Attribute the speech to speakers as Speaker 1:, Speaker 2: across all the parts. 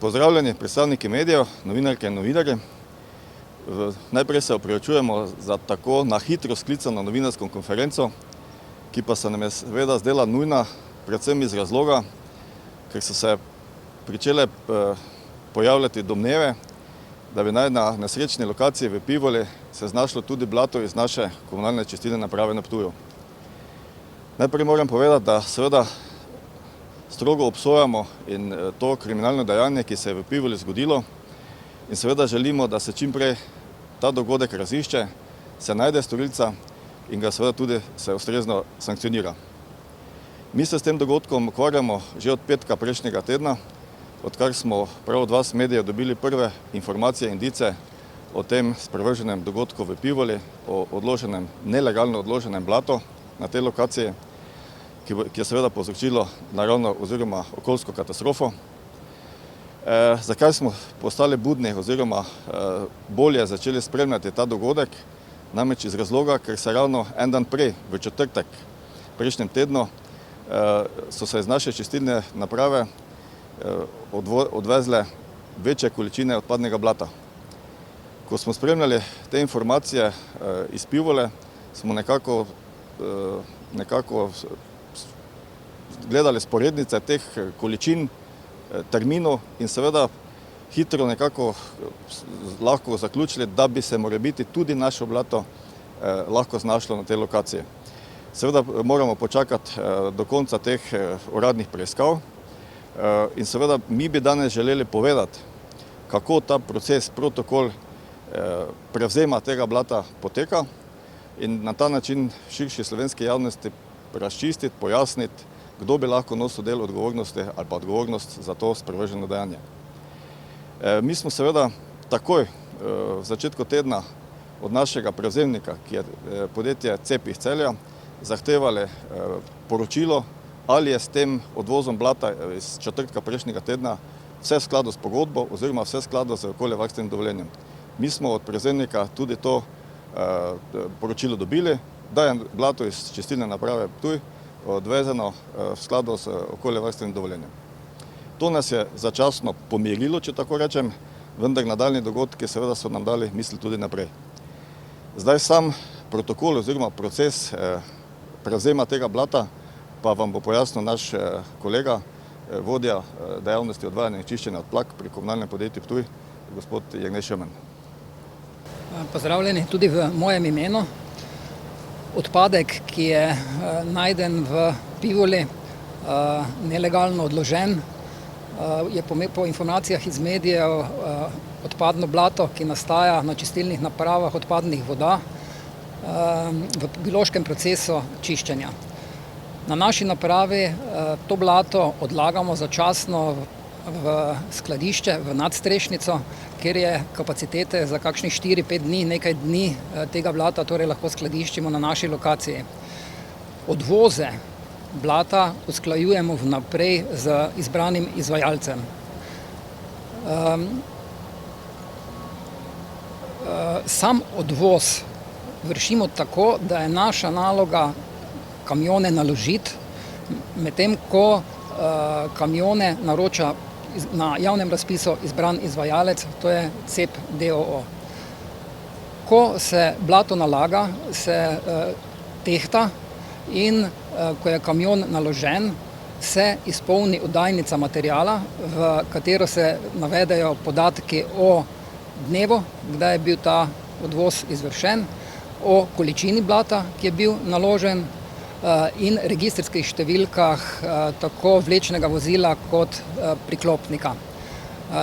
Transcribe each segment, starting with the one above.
Speaker 1: Pozdravljeni predstavniki medijev, novinarke in novinarji. Najprej se opravičujemo za tako na hitro sklicano novinarsko konferenco, ki pa se nam je seveda zdela nujna, predvsem iz razloga, ker so se pričele pojavljati domneve, da bi naj na nesrečni lokaciji v Pivoli se znašlo tudi blato iz naše komunalne čistilne naprave na Ptuju. Najprej moram povedati, da seveda strogo obsojamo in to kriminalno dejanje, ki se je v Pivoli zgodilo, in seveda želimo, da se čim prej ta dogodek razišče, se najde storilca in ga seveda tudi se ustrezno sankcionira. Mi se s tem dogodkom ukvarjamo že od petka prejšnjega tedna, odkar smo prav od vas medijev dobili prve informacije in indice o tem sprevrženem dogodku v Pivoli, o nelegalno odloženem blatu na tej lokaciji, ki je seveda povzročilo naravno oziroma okoljsko katastrofo. Zakaj smo postali budni oziroma bolje začeli spremljati ta dogodek? Namreč iz razloga, ker se ravno en dan prej, v četrtek prejšnjem tednu, so se iz naše čistilne naprave odvezle večje količine odpadnega blata. Ko smo spremljali te informacije iz Pivole, smo nekako gledali sporednice teh količin, terminov in seveda hitro nekako lahko zaključili, da bi se morebiti tudi naše blato lahko znašlo na tej lokaciji. Seveda moramo počakati do konca teh uradnih preiskav in seveda mi bi danes želeli povedati, kako ta proces, protokol prevzema tega blata poteka in na ta način širši slovenski javnosti razčistiti, pojasniti, kdo bi lahko nosil del odgovornosti ali pa odgovornost za to sprevrženo dejanje. Mi smo seveda takoj v začetku tedna od našega prevzemnika, ki je podjetje CEP iz Celja, zahtevali poročilo, ali je s tem odvozom blata iz četrtka prejšnjega tedna vse v skladu s pogodbo oziroma vse v skladu z okoljevarstvenim dovoljenjem. Mi smo od prevzemnika tudi to poročilo dobili, da je blato iz čistilne naprave Ptuj odvezeno v skladu s okoljevarstvenim dovoljenjem. To nas je začasno pomirilo, če tako rečem, vendar nadaljnji dogodki seveda so nam dali misli tudi naprej. Zdaj sam protokol oziroma proces prevzema tega blata pa vam bo pojasnil naš kolega, vodja dejavnosti odvajanja in čiščenja odplak pri komunalnem podjetju Ptuj, gospod Jernej Šemen.
Speaker 2: Pozdravljeni tudi v mojem imenu. Odpadek, ki je najden v Pivoli, nelegalno odložen, je po informacijah iz medijev odpadno blato, ki nastaja na čistilnih napravah odpadnih voda v biološkem procesu čiščenja. Na naši napravi to blato odlagamo začasno v skladišče, v nadstrešnico, kjer je kapacitete za kakšnih 4-5 dni, nekaj dni tega blata torej lahko skladiščimo na naši lokaciji. Odvoze blata usklajujemo vnaprej z izbranim izvajalcem. Sam odvoz vršimo tako, da je naša naloga kamione naložiti, medtem ko kamione naroča na javnem razpisu izbran izvajalec, to je CEP d.o.o. Ko se blato nalaga, se tehta in ko je kamion naložen, se izpolni oddajnica materiala, v katero se navedejo podatki o dnevu, kdaj je bil ta odvoz izvršen, o količini blata, ki je bil naložen, in registrskih številkah tako vlečnega vozila kot priklopnika.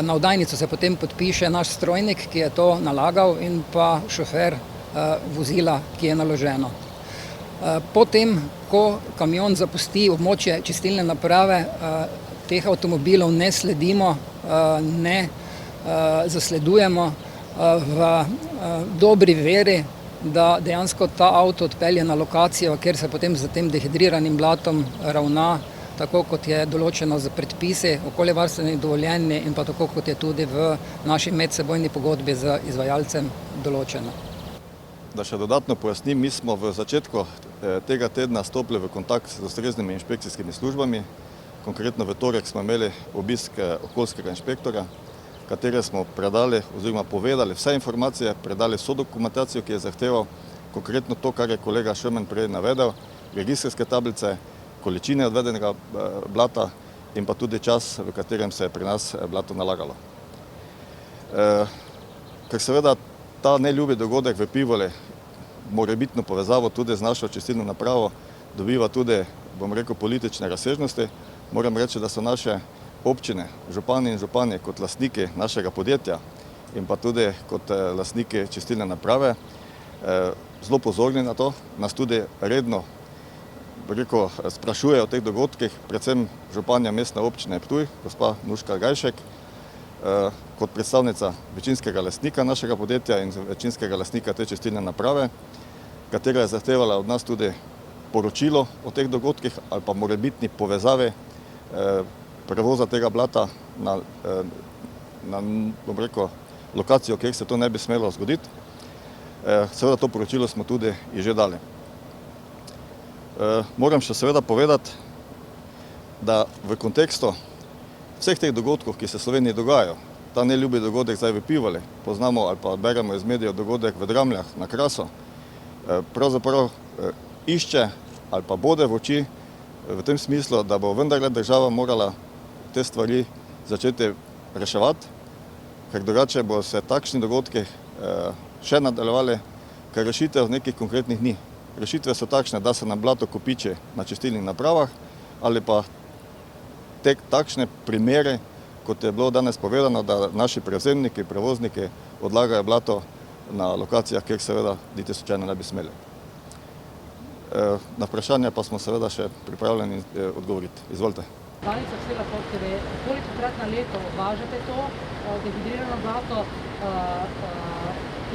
Speaker 2: Na oddajnico se potem podpiše naš strojnik, ki je to nalagal, in pa šofer vozila, ki je naloženo. Potem, ko kamion zapusti območje čistilne naprave, teh avtomobilov ne sledimo, ne zasledujemo v dobri veri, da dejansko ta avto odpelje na lokacijo, kjer se potem z tem dehidriranim blatom ravna, tako kot je določeno z predpisi, okoljevarstvenimi dovoljenji in pa tako kot je tudi v naši medsebojni pogodbi z izvajalcem določeno.
Speaker 1: Da še dodatno pojasnim, mi smo v začetku tega tedna stopili v kontakt z ustreznimi inšpekcijskimi službami, konkretno v torek smo imeli obisk okoljskega inšpektorja, katere smo predali oziroma povedali vse informacije, predali vso dokumentacijo, ki je zahteval, konkretno to, kar je kolega Šemen prej navedel, registrske tablice, količine odvedenega blata in pa tudi čas, v katerem se je pri nas blato nalagalo. Ker seveda ta neljubi dogodek v Pivoli, morebitno povezavo tudi z našo čistilno napravo, dobiva tudi, bom rekel, politične razsežnosti. Moram reči, da so naše občine, župani in županje kot lastniki našega podjetja in pa tudi kot lastniki čistilne naprave zelo pozorni na to, nas tudi redno sprašujejo o teh dogodkih, predvsem županja mestne občine Ptuj, gospa Nuška Gajšek, kot predstavnica večinskega lastnika našega podjetja in večinskega lastnika te čistilne naprave, katera je zahtevala od nas tudi poročilo o teh dogodkih ali pa morebitni povezave prevoza tega blata na bom rekel, lokacijo, kjer se to ne bi smelo zgoditi. Seveda to poročilo smo tudi že dali. Moram še seveda povedati, da v kontekstu vseh teh dogodkov, ki se v Sloveniji dogajajo, ta neljubi dogodek zdaj v Pivoli, poznamo ali pa beremo iz medijev dogodek v Dramljah na Krasu, pravzaprav išče ali pa bode v oči v tem smislu, da bo vendarle država morala te stvari začeti reševati, ker drugače bo se takšni dogodki še nadaljevali, ker rešitev nekih konkretnih ni. Rešitve so takšne, da se nam blato kopiči na čistilnih napravah ali pa takšne primere, kot je bilo danes povedano, da naši prevzemniki, prevozniki odlagajo blato na lokacijah, kjer seveda niti slučajno ne bi smeli. Na vprašanje pa smo seveda še pripravljeni odgovoriti. Izvolite.
Speaker 3: Danica Ksela TV, kolikokrat na leto odvažate to dehidrirano blato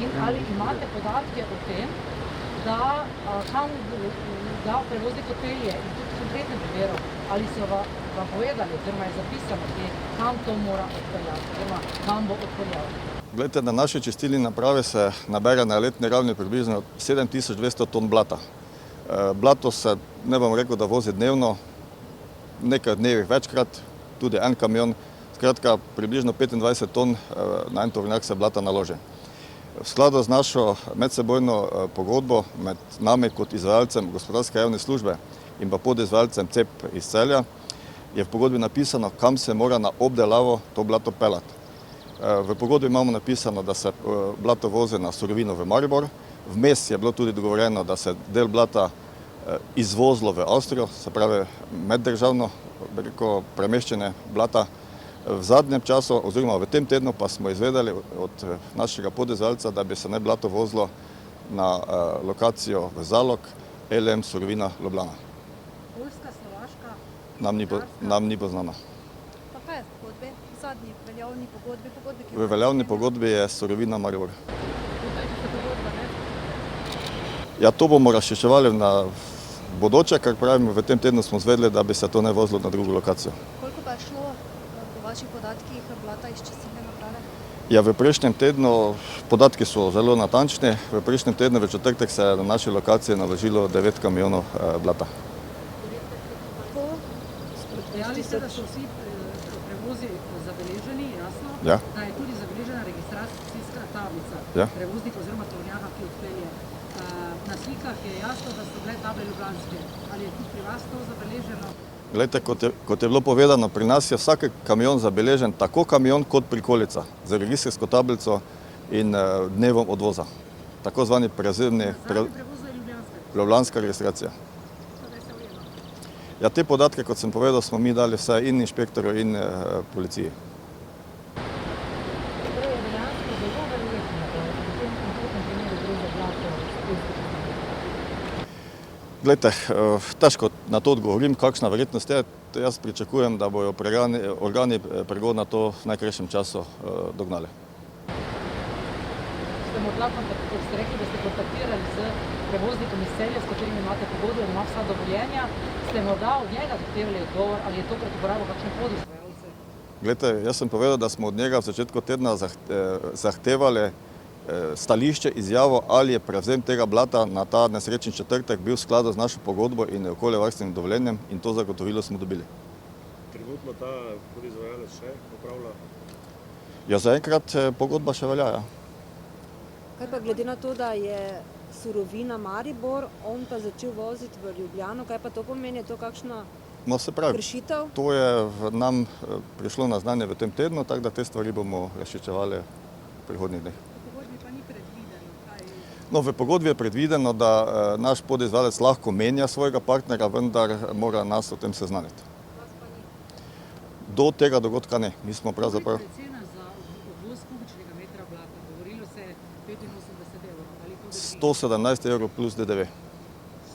Speaker 3: in ali imate podatke o tem, da kam ga prevoznik odpelje in tudi konkretnem primeru, ali so vam povedali, oziroma je zapisano, kam to mora odpeljati, oziroma kam bo odpeljal?
Speaker 1: Glejte, na naši čistilni napravi se nabere na letni ravni približno 7200 ton blata. Blato se, ne bom rekel, da vozi dnevno, nekaj dnevih večkrat, tudi en kamion, skratka približno 25 ton na en tovornjak se blata naloži. V skladu z našo medsebojno pogodbo med nami kot izvajalcem gospodarske javne službe in pa podizvajalcem CEP iz Celja je v pogodbi napisano, kam se mora na obdelavo to blato peljati. V pogodbi imamo napisano, da se blato vozi na surovino v Maribor. Vmes je bilo tudi dogovorjeno, da se del blata izvozilo v Avstrijo, se pravi meddržavno premeščene blata. V zadnjem času, oziroma v tem tednu, pa smo izvedeli od našega podizvajalca, da bi se naj blato vozilo na lokacijo v Zalog, LM Surovina Ljubljana.
Speaker 3: Poljska, Slovaška,
Speaker 1: Nam ni poznana.
Speaker 4: Pa kaj je v pogodbi? V zadnji veljavni pogodbi, ki
Speaker 1: V veljavni pogodbi je Surovina Maribor.
Speaker 3: tukaj je pogodba, ne?
Speaker 1: Ja, to bomo razčiščevali na bodoče, kar pravim, v tem tednu smo izvedeli, da bi se to ne vozilo na drugo lokacijo.
Speaker 4: Koliko pa je šlo po vaših podatkih blata iz čistilne naprave?
Speaker 1: Ja, v prejšnjem tednu, podatki so zelo natančni, v prejšnjem tednu v četrtek se je na naši lokaciji naložilo 9 kamionov blata.
Speaker 3: Dejali ste, da so vsi prevozi zabeleženi, jasno,
Speaker 1: Ja.
Speaker 3: da je tudi zabeležena registracijska tablica
Speaker 1: Ja.
Speaker 3: prevoznika oziroma tovornjaka, ki odpelje. Na slikah je jasno, da so bile table ljubljanske. Ali je tudi pri vas to zabeleženo?
Speaker 1: Glejte, kot je bilo povedano, pri nas je vsak kamion zabeležen, tako kamion kot prikolica, z registrsko tablico in dnevom odvoza. Tako zvani prevzemni
Speaker 3: Zadnji prevoz je ljubljanske,
Speaker 1: ljubljanska registracija.
Speaker 3: to je se ujelo.
Speaker 1: Ja, te podatke, kot sem povedal, smo mi dali vse in inšpektorju in policiji.
Speaker 3: Torej je dejansko zelo verjetno, da v tem konkretnem primeru gre za blato
Speaker 1: Glejte, težko na to odgovorim, kakšna verjetnost je. Jaz pričakujem, da bojo organi pregona to v najkrajšem času dognali.
Speaker 3: Ste morda, kot ste rekli, da ste kontaktirali z prevoznikom iz Celja, s katerim imate pogodbo in ima vsa dovoljenja, ste morda od njega zahtevali odgovor, ali je tokrat uporabil kakšne podizvajalce?
Speaker 1: Glejte, jaz sem povedal, da smo od njega v začetku tedna zahtevali stališče, izjavo, ali je prevzem tega blata na ta nesrečni četrtek bil v skladu z našo pogodbo in okoljevarstvenim dovoljenjem in to zagotovilo smo dobili.
Speaker 5: trenutno ta podizvajalec še opravlja?
Speaker 1: Ja, zaenkrat pogodba še velja. Ja.
Speaker 6: Kaj pa glede na to, da je surovina Maribor, on pa začel voziti v Ljubljano, kaj pa to pomeni? Je to kakšna
Speaker 1: No, se pravi,
Speaker 6: kršitev?
Speaker 1: to je nam prišlo na znanje v tem tednu, tako da te stvari bomo razčiščevali v prihodnjih dneh. No, v pogodbi je predvideno, da naš podizvajalec lahko menja svojega partnerja, vendar mora nas o tem seznaniti. Do tega dogodka ne. Mi smo pravzaprav.
Speaker 3: Koliko je cena za uvoz kubičnega metra blata? Govorilo se je 85 evrov. Ali to drži?
Speaker 1: 117 evrov plus DDV,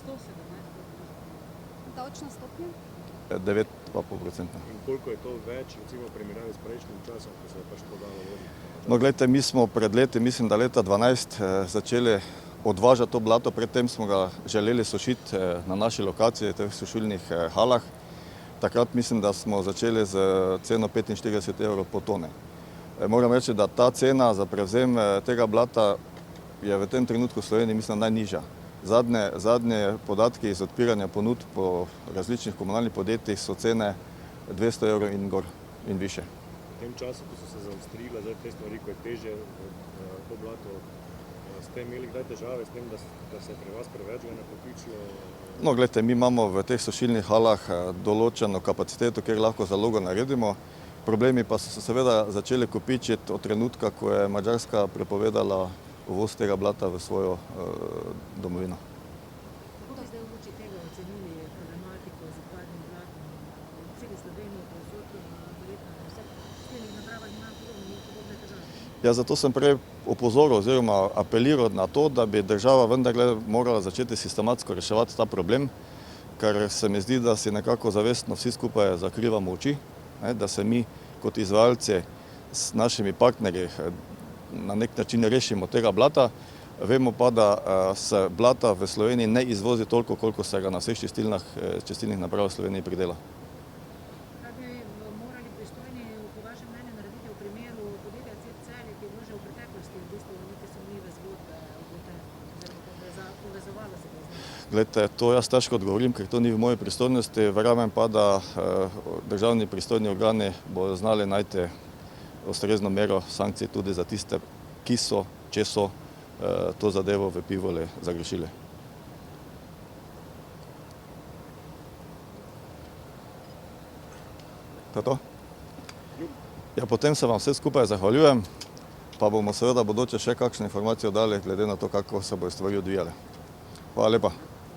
Speaker 3: 117
Speaker 4: Davčna stopnja?
Speaker 1: 9,5%.
Speaker 5: In koliko je to več, recimo v primerjavi s prejšnjim časom, ko se je pač to dalo voziti?
Speaker 1: No, gledajte, mi smo pred leti, mislim, da leta 12, začeli odvažati to blato. Predtem smo ga želeli sušiti na naši lokaciji, teh sušilnih halah. Takrat mislim, da smo začeli z ceno 45 evrov po tone. Moram reči, da ta cena za prevzem tega blata je v tem trenutku v Sloveniji, mislim, najnižja. Zadnje podatki iz odpiranja ponudb po različnih komunalnih podjetjih so cene 200 evrov in gor in više.
Speaker 5: V tem času, ko so se zaostrile zdaj te stvari, ko je teže to blato, ste imeli kdaj težave s tem, da se je pri vas preveč ga nakopičilo?
Speaker 1: No, gledajte, mi imamo v teh sušilnih halah določeno kapaciteto, kjer lahko zalogo naredimo. Problemi pa so se seveda začeli kopičiti od trenutka, ko je Madžarska prepovedala uvoz tega blata v svojo domovino.
Speaker 3: Kako bi zdaj v luči tega ocenili problematiko z odpadnim blatom v celi Sloveniji, povsod, verjetno v vseh stilnih napravah ima podobne težave?
Speaker 1: Ja, zato sem prej opozoril oziroma apeliral na to, da bi država vendarle morala začeti sistematsko reševati ta problem, ker se mi zdi, da si nekako zavestno vsi skupaj zakrivamo oči, da se mi kot izvajalci s našimi partnerji na nek način rešimo tega blata. Vemo pa, da se blata v Sloveniji ne izvozi toliko, koliko se ga na vseh čistilnih napravah v Sloveniji pridela.
Speaker 3: Kaj bi morali pristojni po vašem mnenju narediti v primeru podjetja Celje, ki je bilo že v preteklosti v bistvu neke sumljive zgodbe oziroma povezovalo se ga z njim?
Speaker 1: Glejte, to jaz težko odgovorim, ker to ni v moji pristojnosti. Verjamem pa, da državni pristojni organi bodo znali najti ustrezno mero sankcij tudi za tiste, ki so, če so to zadevo v Pivoli zagrešili. To je to? Ja, potem se vam vse skupaj zahvaljujem, pa bomo seveda bodoče še kakšne informacije dali, glede na to, kako se bodo stvari odvijale. Hvala lepa.